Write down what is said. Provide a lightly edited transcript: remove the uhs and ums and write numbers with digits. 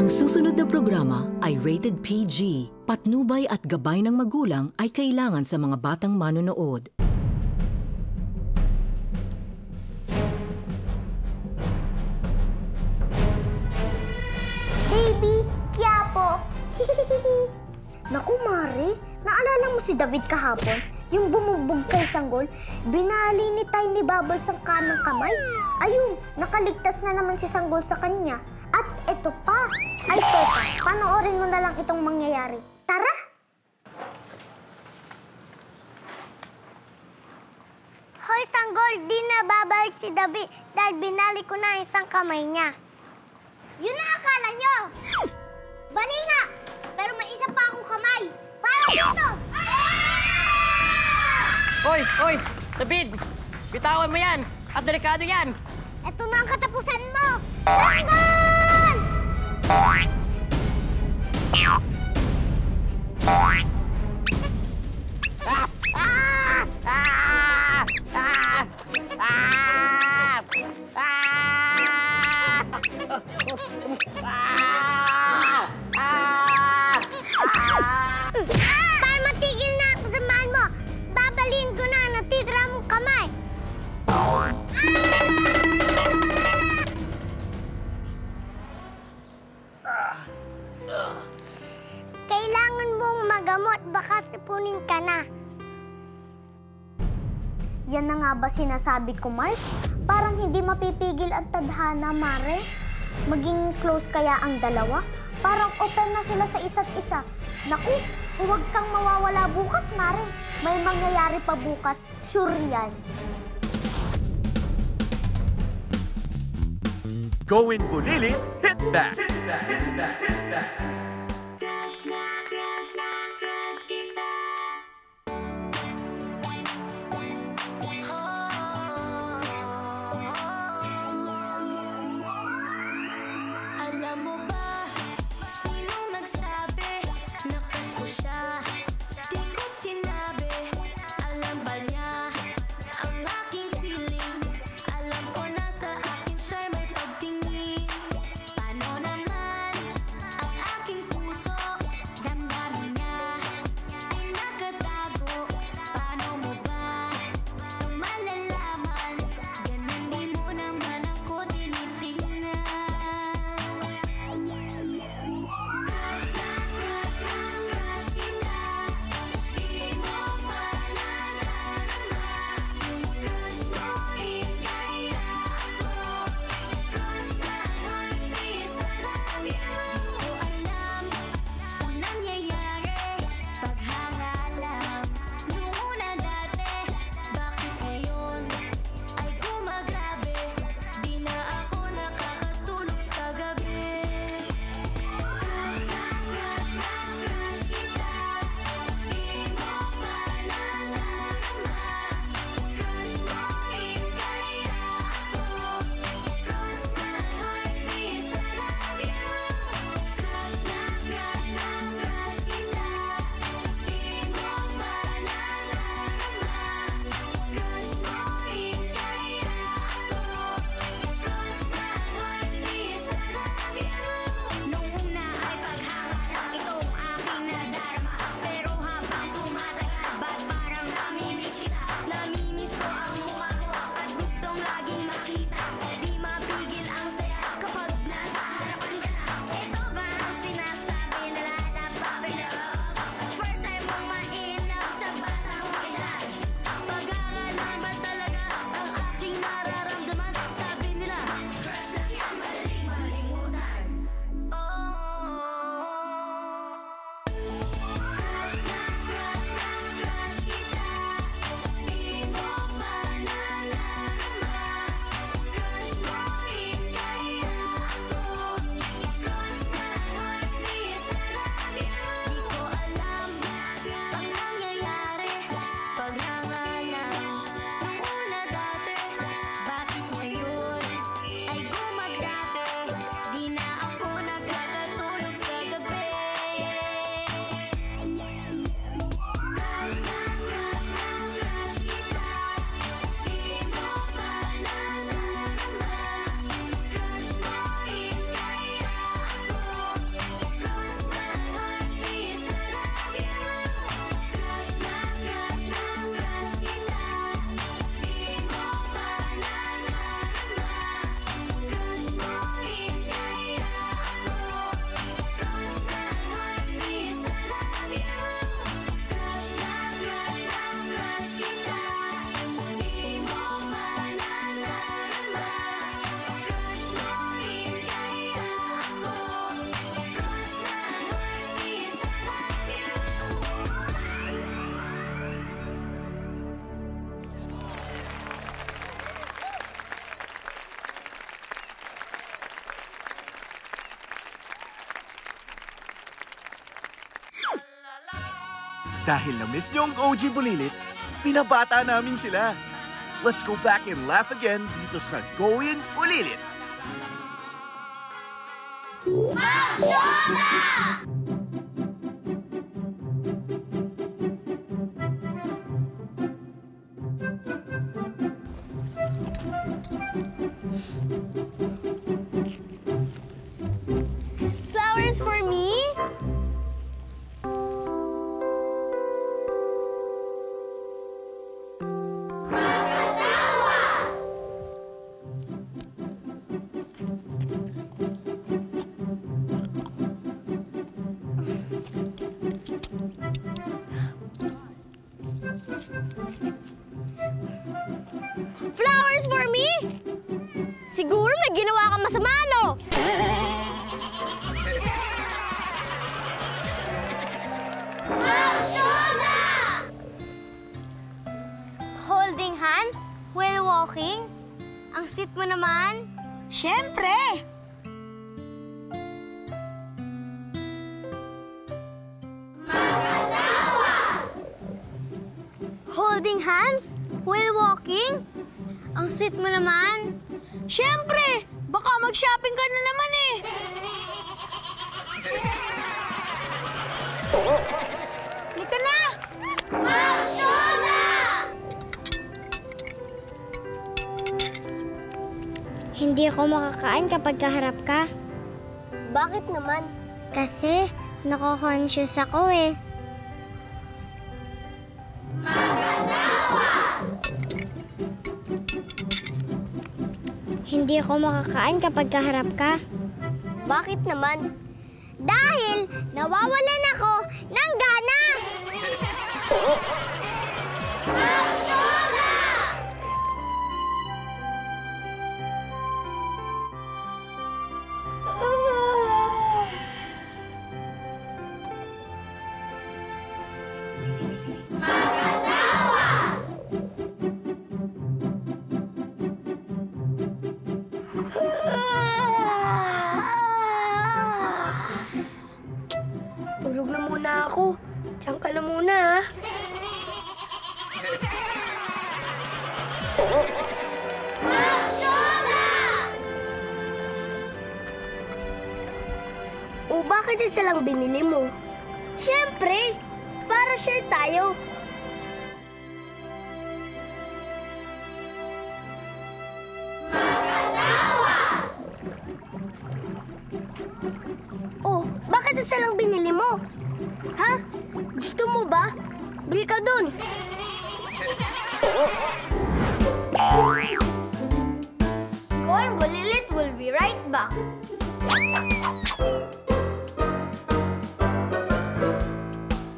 Ang susunod na programa ay rated PG. Patnubay at gabay ng magulang ay kailangan sa mga batang manonood. Baby, Quiapo! Naku, Mare, naalala mo si David kahapon? Yung bumugbog kay Sanggol, binali ni Tiny Bubbles ang kanang kamay. Ayun, nakaligtas na naman si Sanggol sa kanya. At eto pa. Ay, teka, panoorin mo na lang itong mangyayari. Tara! Hoy, Sanggol, di na babalik si David dahil binali ko na isang kamay niya. Yun na akala nyo! Bali nga! Pero may isa pa akong kamay! Para dito! Hoy! Hoy! David! Bitawan mo yan! At delikado yan! Ito na ang katapusan mo! Sanggol! Para matigil na ang kasamaan mo, babalin ko na ang natitira mong kamay. Kailangan mong magamot, baka sipunin ka na. Yan na nga ba sinasabi ko, Mark? Parang hindi mapipigil ang tadhana, Mare. Maging close kaya ang dalawa? Parang open na sila sa isa't isa. Naku, huwag kang mawawala bukas, Mare. May mangyayari pa bukas, sure yan. Going Bulilit, hit back! Alam mo ba, sinong nagsabi na crush ko siya? Di ko sinabi, alam ba niya ang aking feelings? Alam ko na sa akin siya'y may pagtingin. Paano naman ang aking Dahil na-miss niyo ang OG Bulilit, pinabata namin sila. Let's go back and laugh again dito sa Going Bulilit. Flowers for me? Flowers for me? Siguro may ginawa kang masama, no? Holding hands while walking? Ang sweet mo naman. Siyempre! Holding hands while walking? Ang sweet mo naman. Siyempre! Baka mag-shopping ka na naman eh! Halika na! Hindi ako makakain kapag kaharap ka. Bakit naman? Kasi nako-conscious ako eh. Hindi ako makakain kapag kaharap ka. Bakit naman? Dahil nawawalan ako ng gana! Tulog na muna ako. Diyan ka na muna, ha? O bakit isa lang binili mo? Siyempre, para share tayo. Oh, bakit isa lang binili mo? Ha? Gusto mo ba? Bili ka dun. Going Bulilit will be right back.